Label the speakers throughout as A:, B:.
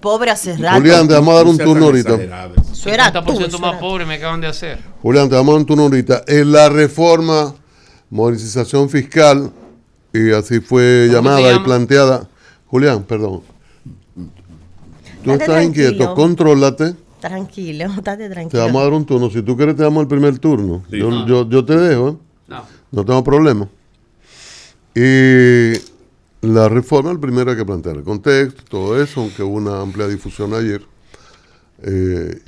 A: pobre hace rato.
B: Julián, te vamos a dar un turno ahorita.
A: Eso era tú,
C: 50%
A: eso
C: más
A: era
C: pobre me acaban de hacer.
B: Julián, te vamos a dar un turno ahorita. En la reforma, modernización fiscal, y así fue
C: ¿Cómo
B: llamada
C: se
B: y
C: llama?
B: planteada. Julián, perdón. Tú
A: Estate
B: estás inquieto,
A: tranquilo.
B: contrólate.
A: Tranquilo, estate
B: Te
A: tranquilo.
B: vamos a dar un turno. Si tú quieres, te damos el primer turno.
D: Sí.
B: Yo te dejo, ¿eh?
C: No.
B: No tengo problema. Y la reforma, el primero hay que plantear el contexto, todo eso, aunque hubo una amplia difusión ayer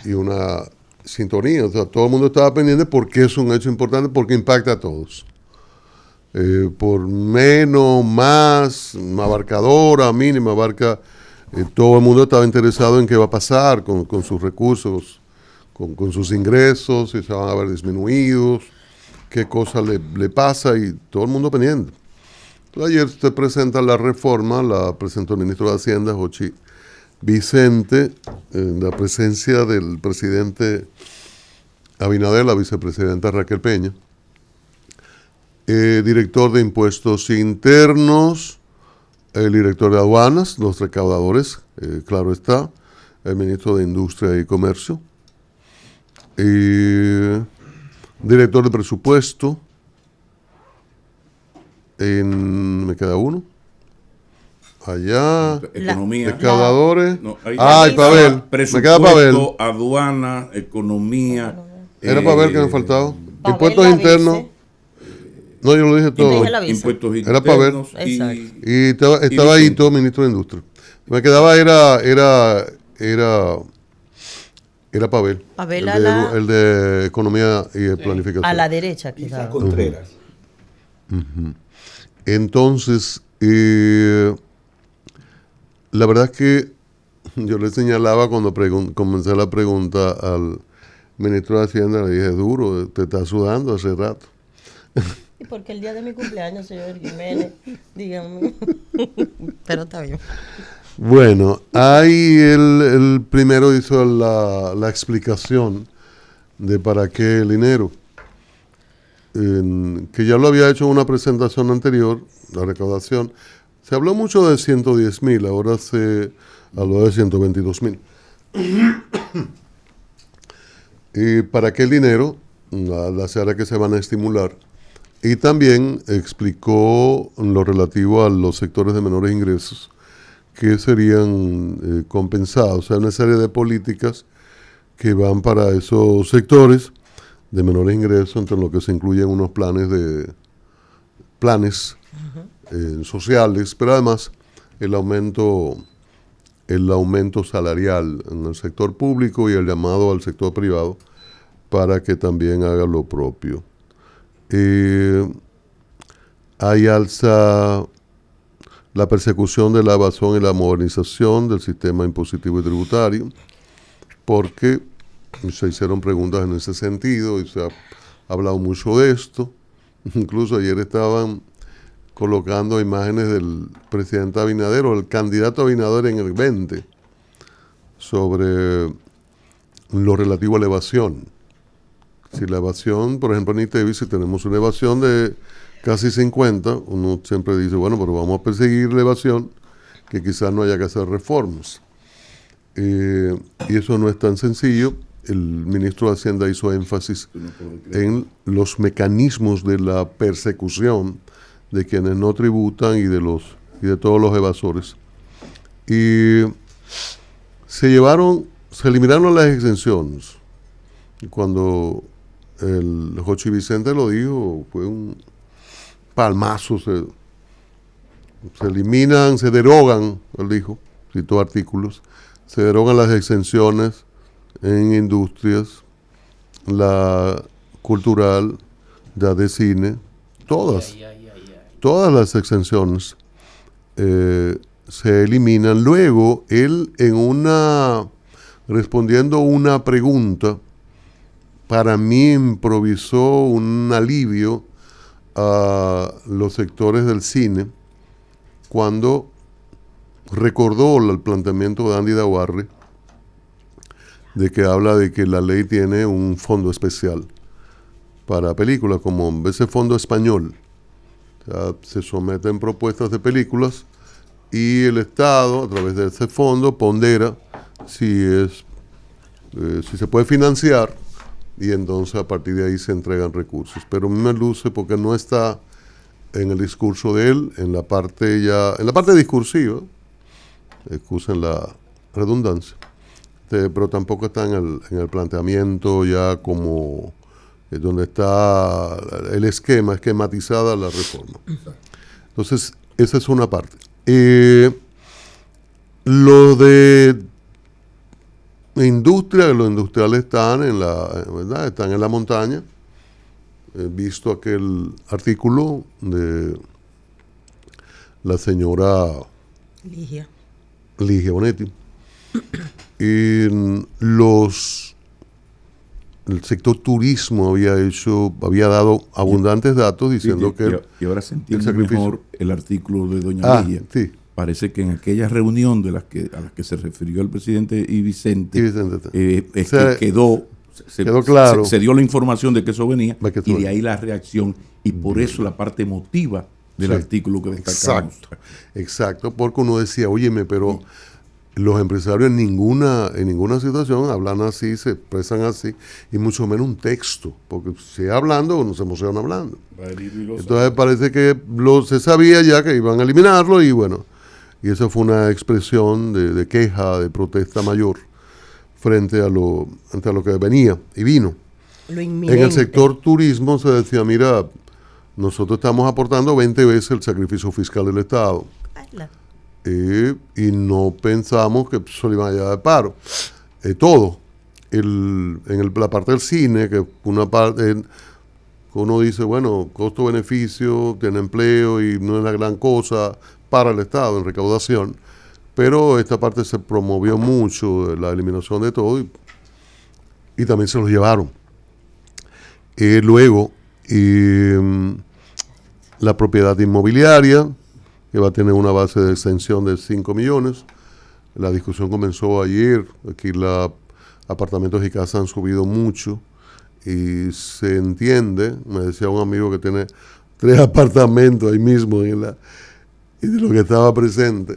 B: y una sintonía. O sea, todo el mundo estaba pendiente porque es un hecho importante, porque impacta a todos. Por menos, más, abarcadora, mínima, abarca. Todo el mundo estaba interesado en qué va a pasar con sus recursos, con sus ingresos, si se van a ver disminuidos, qué cosa le pasa, y todo el mundo pendiente. Entonces, ayer se presenta la reforma, la presentó el ministro de Hacienda, Jochi Vicente, en la presencia del presidente Abinader, la vicepresidenta Raquel Peña, director de Impuestos Internos, el director de aduanas, los recaudadores, claro está, el ministro de Industria y Comercio, director de presupuesto, me queda uno, allá,
D: Economía.
B: recaudadores,
D: No, ahí
B: ay,
D: estaba
B: Pavel, me
D: presupuesto,
B: queda Pavel,
D: aduana, economía.
B: era Pavel que me faltaba,
A: Pavel,
B: impuestos
A: la
B: internos,
A: vice.
B: no, yo lo dije todo,
A: dije la vice.
D: Impuestos
B: Era para ver.
D: internos
A: Exacto.
B: y estaba ahí todo ministro de Industria. Me quedaba era Pavel,
A: Pavel
B: el de Economía y Planificación.
A: A la derecha
E: Isa
A: quedaba.
E: Contreras.
B: Entonces, la verdad es que yo le señalaba cuando comencé la pregunta al ministro de Hacienda, le dije, duro, te está sudando hace rato.
A: Y porque el día de mi cumpleaños, señor Jiménez, dígame. Pero está bien.
B: Bueno, ahí el primero hizo la explicación de para qué el dinero, que ya lo había hecho en una presentación anterior, la recaudación. Se habló mucho de 110,000, ahora se habló de 122,000. Y para qué el dinero, las áreas que se van a estimular. Y también explicó lo relativo a los sectores de menores ingresos que serían compensados. O sea, una serie de políticas que van para esos sectores de menores ingresos, entre lo que se incluyen unos planes sociales, pero además el aumento salarial en el sector público y el llamado al sector privado para que también haga lo propio. Hay alza la persecución de la evasión y la modernización del sistema impositivo y tributario, porque se hicieron preguntas en ese sentido y se ha hablado mucho de esto. Incluso ayer estaban colocando imágenes del presidente Abinader o el candidato Abinader en el 20 sobre lo relativo a la evasión. Si la evasión, por ejemplo, en ITEVI, si tenemos una evasión de casi 50, uno siempre dice, bueno, pero vamos a perseguir la evasión, que quizás no haya que hacer reformas. Y eso no es tan sencillo. El ministro de Hacienda hizo énfasis en los mecanismos de la persecución de quienes no tributan y de todos los evasores. Y se eliminaron las exenciones. Y cuando el Jochi Vicente lo dijo, fue un palmazo. Se eliminan, se derogan, él dijo, citó artículos, se derogan las exenciones en industrias, la cultural, la de cine, todas las exenciones se eliminan. Luego, él respondiendo una pregunta, para mí improvisó un alivio a los sectores del cine cuando recordó el planteamiento de Andy Dawarre de que habla de que la ley tiene un fondo especial para películas, como ese fondo español. O sea, se someten propuestas de películas y el Estado, a través de ese fondo, pondera si se puede financiar, y entonces a partir de ahí se entregan recursos. Pero a mí me luce porque no está en el discurso de él, en la parte discursiva, excusen la redundancia, pero tampoco está en el planteamiento ya como donde está el esquematizada la reforma. Entonces, esa es una parte. Lo de industria, los industriales están ¿verdad? Están en la montaña. He visto aquel artículo de la señora
A: Ligia
B: Bonetti. Y el sector turismo había dado abundantes datos diciendo
D: y ahora se entiende mejor el artículo de doña Ligia.
B: Sí.
D: Parece que en aquella reunión a las que se refirió el presidente y Vicente, que quedó claro. Se dio la información de que eso venía, y de ahí la reacción, y por eso la parte emotiva del artículo que destacamos.
B: Exacto, porque uno decía, óyeme, pero los empresarios en ninguna situación hablan así, se expresan así, y mucho menos un texto, porque si hablando, uno se emociona hablando. Entonces parece que se sabía ya que iban a eliminarlo, y bueno, y esa fue una expresión de queja, de protesta mayor frente a lo que venía y vino.
A: Lo inminente.
B: En el sector turismo se decía, mira, nosotros estamos aportando 20 veces el sacrificio fiscal del Estado. Y no pensamos que eso le iban a llevar de paro. Todo. La parte del cine, que una parte, uno dice, bueno, costo-beneficio, tiene empleo y no es la gran cosa para el Estado en recaudación, pero esta parte se promovió mucho, la eliminación de todo, y también se los llevaron. Luego, la propiedad inmobiliaria, que va a tener una base de extensión de 5 millones. La discusión comenzó ayer. Aquí los apartamentos y casas han subido mucho y se entiende, me decía un amigo que tiene 3 apartamentos ahí mismo y de lo que estaba presente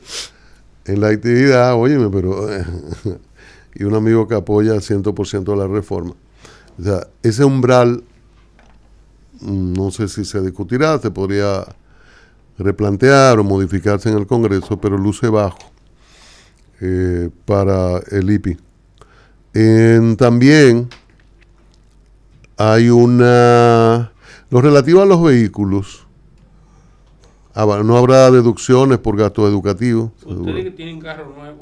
B: en la actividad, óyeme, pero y un amigo que apoya 100% la reforma. O sea, ese umbral, no sé si se discutirá, se podría replantear o modificarse en el Congreso, pero luce bajo para el IPI. También hay lo relativo a los vehículos, no habrá deducciones por gastos educativos.
C: Ustedes que tienen carro nuevo.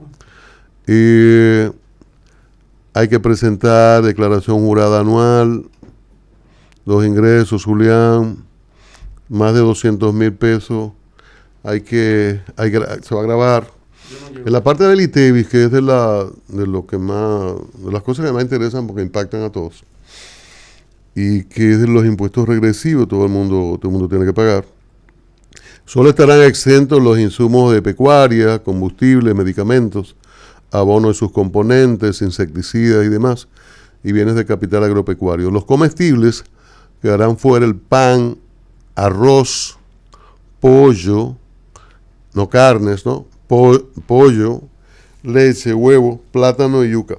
B: Hay que presentar declaración jurada anual, los ingresos, Julián, más de 200,000 pesos, se va a grabar. En la parte del ITEVIS, que es de las cosas que más interesan porque impactan a todos, y que es de los impuestos regresivos, todo el mundo tiene que pagar. Solo estarán exentos los insumos de pecuaria, combustible, medicamentos, abono de sus componentes, insecticidas y demás, y bienes de capital agropecuario. Los comestibles quedarán fuera el pan, arroz, pollo, no carnes, ¿no? Pollo, leche, huevo, plátano y yuca.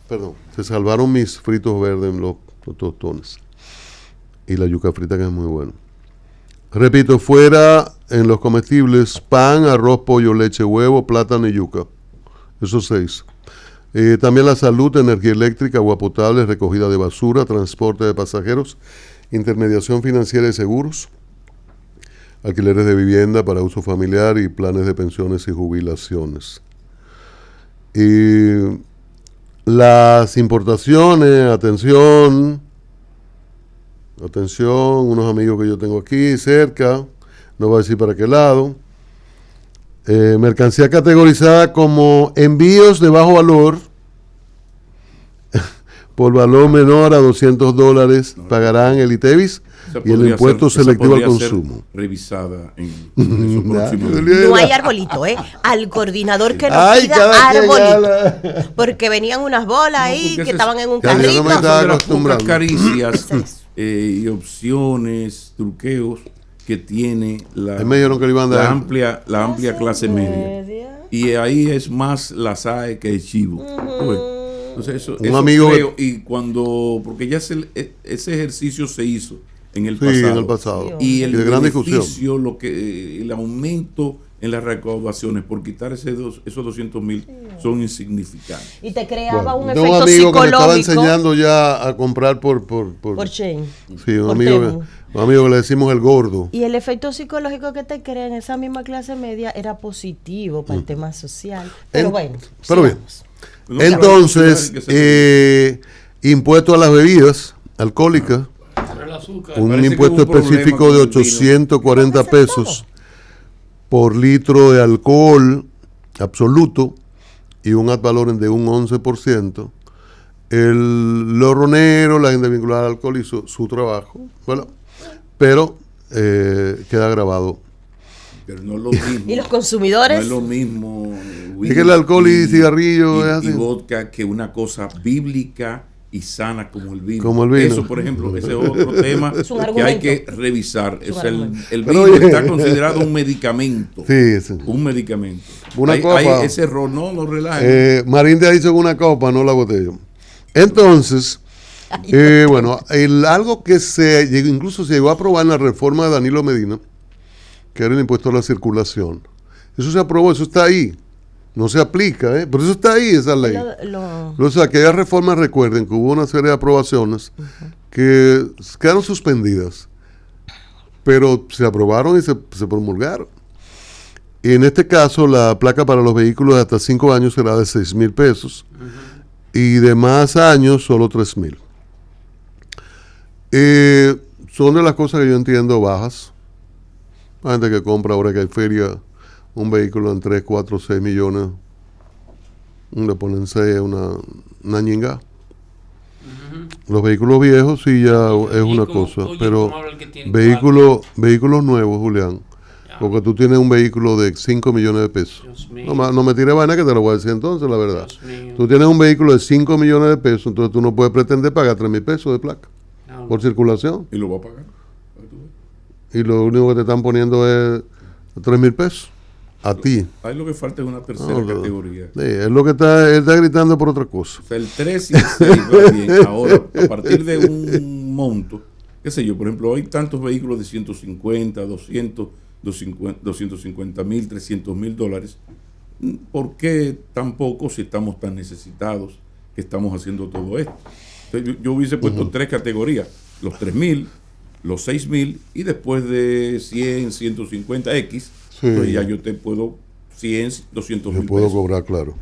B: Perdón, se salvaron mis fritos verdes en los tostones. Y la yuca frita, que es muy buena. Repito, fuera en los comestibles: pan, arroz, pollo, leche, huevo, plátano y yuca. Esos 6. También la salud, energía eléctrica, agua potable, recogida de basura, transporte de pasajeros, intermediación financiera y seguros, alquileres de vivienda para uso familiar y planes de pensiones y jubilaciones. Las importaciones, atención, unos amigos que yo tengo aquí cerca, no voy a decir para qué lado. Mercancía categorizada como envíos de bajo valor, por valor menor a $200, pagarán el ITEVIS y el impuesto selectivo al consumo.
D: Revisada en su próximo.
A: No hay arbolito, al coordinador que nos pida arbolito. Porque venían unas bolas ahí que estaban en un carrito.
B: No me estaba acostumbrando.
D: Caricias y opciones, truqueos que tiene la amplia clase media. Y ahí es más la SAE que el Chivo. Entonces eso
B: amigo
D: creo, y porque ya ese ejercicio se hizo en el pasado. Y el beneficio, el aumento en las recaudaciones por quitar esos 200,000 son insignificantes.
A: Y te creaba un efecto
B: amigo
A: psicológico.
B: Que me estaba enseñando ya a comprar por
A: Chain.
B: Sí, un amigo que le decimos el gordo.
A: Y el efecto psicológico que te crea en esa misma clase media era positivo para el tema social. Pero bien.
B: Entonces, impuesto a las bebidas alcohólicas, un impuesto específico de 840 pesos por litro de alcohol absoluto y un ad valorem de un 11%. Los roneros, la gente vinculada al alcohol hizo su trabajo, bueno, pero queda grabado.
D: Pero no es lo mismo.
A: ¿Y los consumidores?
D: No es lo mismo.
B: Es que el alcohol y cigarrillo
D: y vodka que una cosa bíblica y sana como el vino. Eso, por ejemplo, ese es otro tema que hay que revisar. El vino está considerado un medicamento.
B: Sí.
D: Un medicamento.
B: Una copa.
D: Hay ese error, no relajen.
B: Marín te ha dicho una copa, no la botella. Entonces, algo que incluso se llegó a aprobar en la reforma de Danilo Medina, que era el impuesto a la circulación. Eso se aprobó, eso está ahí. No se aplica, pero eso está ahí, esa ley. O sea, aquellas reformas, recuerden que hubo una serie de aprobaciones que quedaron suspendidas, pero se aprobaron y se promulgaron. Y en este caso, la placa para los vehículos de hasta 5 años será de 6,000 pesos y de más años solo 3,000. Son de las cosas que yo entiendo bajas. La gente que compra ahora que hay feria un vehículo en 3, 4, 6 millones, le ponen 6, una ñinga. Los vehículos viejos sí ya es una cosa, pero vehículos nuevos, Julián, porque tú tienes un vehículo de 5 millones de pesos. No me tires vaina que te lo voy a decir entonces, la verdad. Tú tienes un vehículo de 5 millones de pesos, entonces tú no puedes pretender pagar 3,000 pesos de placa por circulación.
D: ¿Y lo va a pagar?
B: Y lo único que te están poniendo es 3,000 pesos. A ti.
D: Ahí lo que falta es una tercera categoría.
B: Sí, es lo que él está gritando por otra cosa.
D: O sea, el 3 y el 6 va bien. Ahora, a partir de un monto, qué sé yo, por ejemplo, hay tantos vehículos de 150, 200, 250,000, 300,000 dólares. ¿Por qué tampoco si estamos tan necesitados que estamos haciendo todo esto? Entonces, yo hubiese puesto 3 categorías, los 3,000, los 6,000 y después de 100, 150X.
B: Sí.
D: Pues ya yo te puedo 100, 200,000 pesos.
B: Puedo cobrar, claro.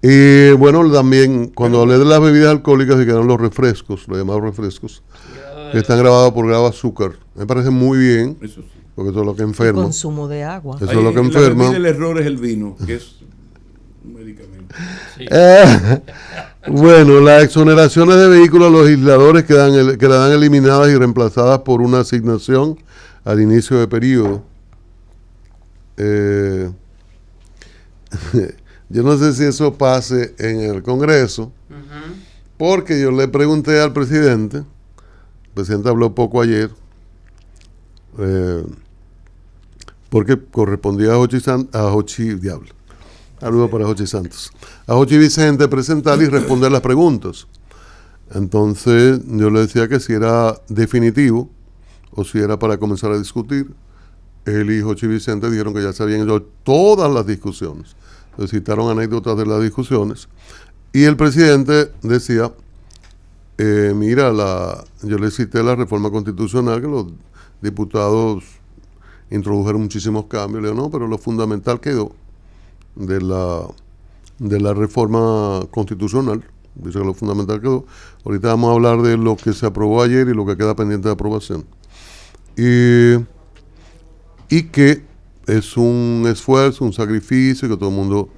B: Y bueno, también cuando hablé de las bebidas alcohólicas y que eran los refrescos, los llamados refrescos, que están grabados por grado de azúcar, me parece muy bien,
D: eso sí,
B: porque eso es lo que enferma.
A: El consumo de agua.
B: Eso es lo que enferma.
D: El error es el vino, que es un medicamento.
C: Sí.
B: Bueno, las exoneraciones de vehículos a los legisladores quedarán eliminadas y reemplazadas por una asignación al inicio de periodo. Yo no sé si eso pase en el Congreso, porque yo le pregunté al presidente, el presidente habló poco ayer, porque correspondía a Jochi Diablo. Saludos para Jochi Santos. A Jochi Vicente presentar y responder las preguntas. Entonces yo le decía que si era definitivo o si era para comenzar a discutir. Él y Jochi Vicente dijeron que ya se habían hecho todas las discusiones. Le citaron anécdotas de las discusiones. Y el presidente decía, yo le cité la reforma constitucional, que los diputados introdujeron muchísimos cambios. Le digo, no, pero lo fundamental quedó de la reforma constitucional. Dice que lo fundamental quedó. Ahorita vamos a hablar de lo que se aprobó ayer y lo que queda pendiente de aprobación. Y que es un esfuerzo, un sacrificio, que todo el mundo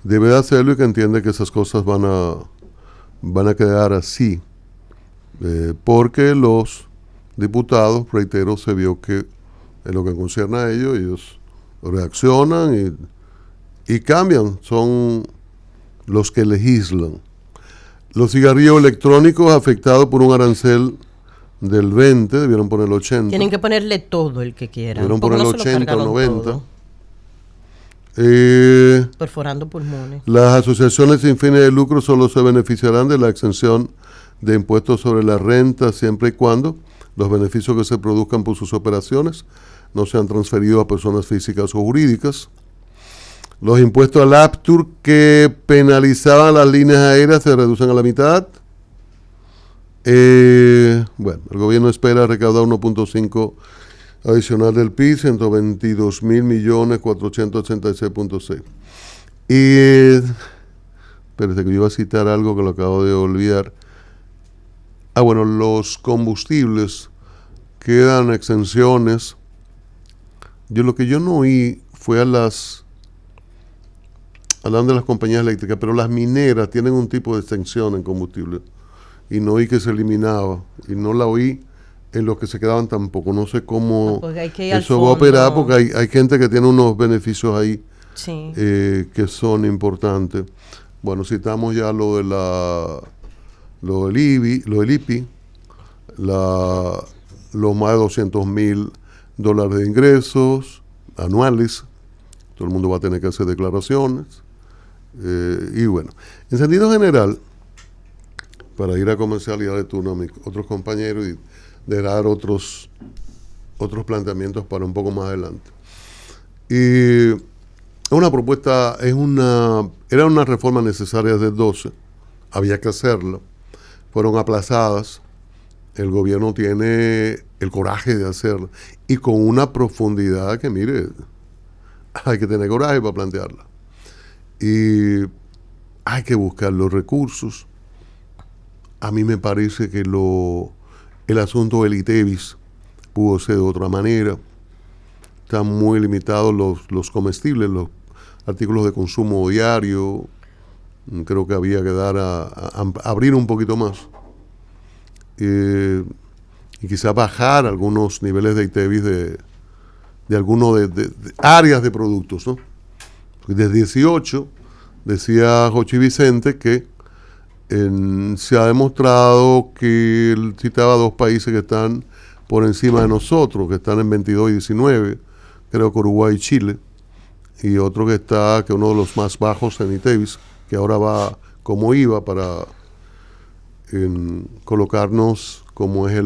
B: debe de hacerlo y que entiende que esas cosas van a quedar así. Porque los diputados, reitero, se vio que en lo que concierne a ellos reaccionan y cambian, son los que legislan. Los cigarrillos electrónicos afectados por un arancel del 20, debieron poner el 80.
A: Tienen que ponerle todo el que quieran.
B: Debieron poner el 80 o 90.
A: Perforando pulmones.
B: Las asociaciones sin fines de lucro solo se beneficiarán de la exención de impuestos sobre la renta siempre y cuando los beneficios que se produzcan por sus operaciones no sean transferidos a personas físicas o jurídicas. Los impuestos al APTUR que penalizaban las líneas aéreas se reducen a la mitad. Bueno, el gobierno espera recaudar 1.5 adicional del PIB, 122.000.486.6. Y espérate que yo iba a citar algo que lo acabo de olvidar. Bueno, los combustibles quedan exenciones. Lo que yo no oí fue hablando de las compañías eléctricas, pero las mineras tienen un tipo de exención en combustible y no oí que se eliminaba y no la oí en los que se quedaban tampoco. No sé cómo eso va a operar, porque hay gente que tiene unos beneficios ahí
A: sí.
B: Que son importantes. Bueno, citamos ya lo del IPI, los más de $200,000 de ingresos anuales. Todo el mundo va a tener que hacer declaraciones. Y bueno, en sentido general, para ir a comercialidad de turno a mis otros compañeros y de dar otros planteamientos para un poco más adelante. Y una propuesta, era una reforma necesaria desde el 12, había que hacerla, fueron aplazadas, el gobierno tiene el coraje de hacerla y con una profundidad que mire, hay que tener coraje para plantearla. Y hay que buscar los recursos. A mí me parece que el asunto del ITEVIS pudo ser de otra manera. Están muy limitados los comestibles, los artículos de consumo diario. Creo que había que abrir un poquito más. Y quizás bajar algunos niveles de ITEVIS de algunos de áreas de productos, ¿no? De 18, decía Jochi Vicente que se ha demostrado que él citaba 2 países que están por encima de nosotros, que están en 22 y 19, creo que Uruguay y Chile, y otro que uno de los más bajos en ITEVIS, que ahora va como IVA para colocarnos como es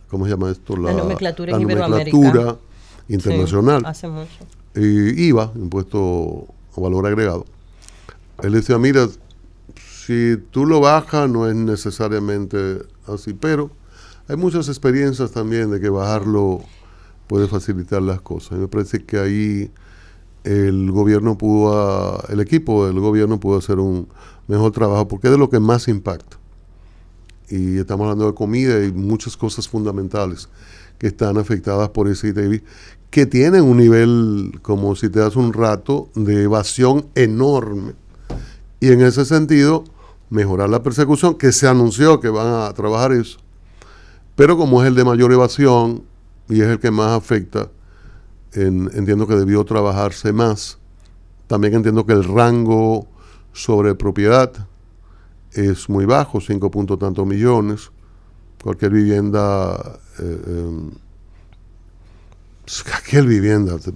B: ¿cómo se llama esto?
A: La nomenclatura en
B: nomenclatura internacional.
A: Sí, hace mucho.
B: Y IVA, impuesto a valor agregado. Él decía, mira, si tú lo bajas no es necesariamente así, pero hay muchas experiencias también de que bajarlo puede facilitar las cosas. Me parece que ahí el equipo del gobierno pudo hacer un mejor trabajo, porque es de lo que más impacta. Y estamos hablando de comida y muchas cosas fundamentales que están afectadas por ese ITEVIS, que tienen un nivel, como cité hace un rato, de evasión enorme. Y en ese sentido, mejorar la persecución, que se anunció que van a trabajar eso. Pero como es el de mayor evasión y es el que más afecta, entiendo que debió trabajarse más. También entiendo que el rango sobre propiedad es muy bajo, 5 punto tantos millones. Cualquier vivienda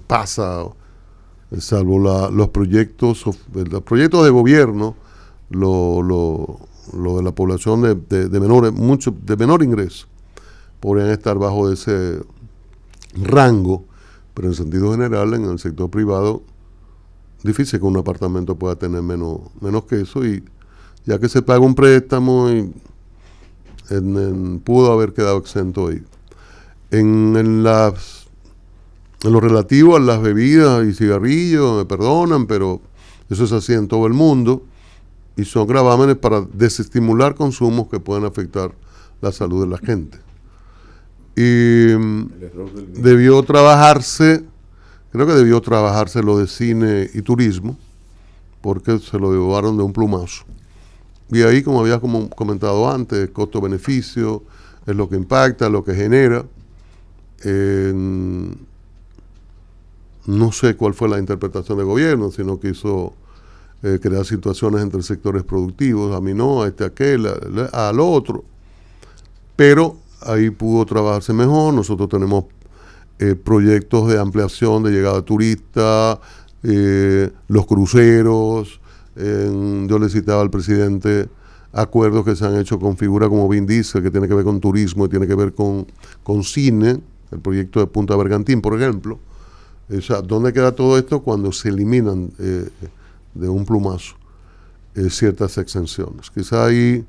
B: pasa, salvo los proyectos de gobierno, lo de la población de menor ingreso, podrían estar bajo ese rango, pero en sentido general, en el sector privado, difícil que un apartamento pueda tener menos que eso, y ya que se paga un préstamo, pudo haber quedado exento ahí. En lo relativo a las bebidas y cigarrillos, me perdonan, pero eso es así en todo el mundo, y son gravámenes para desestimular consumos que pueden afectar la salud de la gente. Y debió trabajarse lo de cine y turismo, porque se lo llevaron de un plumazo. Y ahí, como había comentado antes, costo-beneficio es lo que impacta, lo que genera. No sé cuál fue la interpretación del gobierno, sino quiso crear situaciones entre sectores productivos, a mí no, a aquel, al otro. pero ahí pudo trabajarse mejor. Nosotros tenemos proyectos de ampliación de llegada de turistas, los cruceros. Yo le citaba al presidente acuerdos que se han hecho con figuras como Vin Diesel, que tiene que ver con turismo y tiene que ver con cine, el proyecto de Punta Bergantín, por ejemplo. O sea, ¿dónde queda todo esto cuando se eliminan de un plumazo ciertas exenciones? Quizá ahí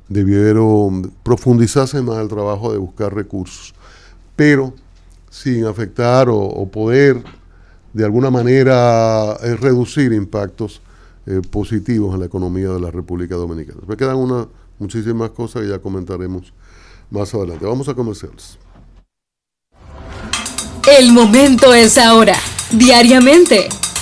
B: debieron profundizarse más el trabajo de buscar recursos, pero sin afectar o poder de alguna manera reducir impactos positivos en la economía de la República Dominicana. Me quedan muchísimas cosas que ya comentaremos más adelante. Vamos a comerciales.
E: El momento es ahora. Diariamente,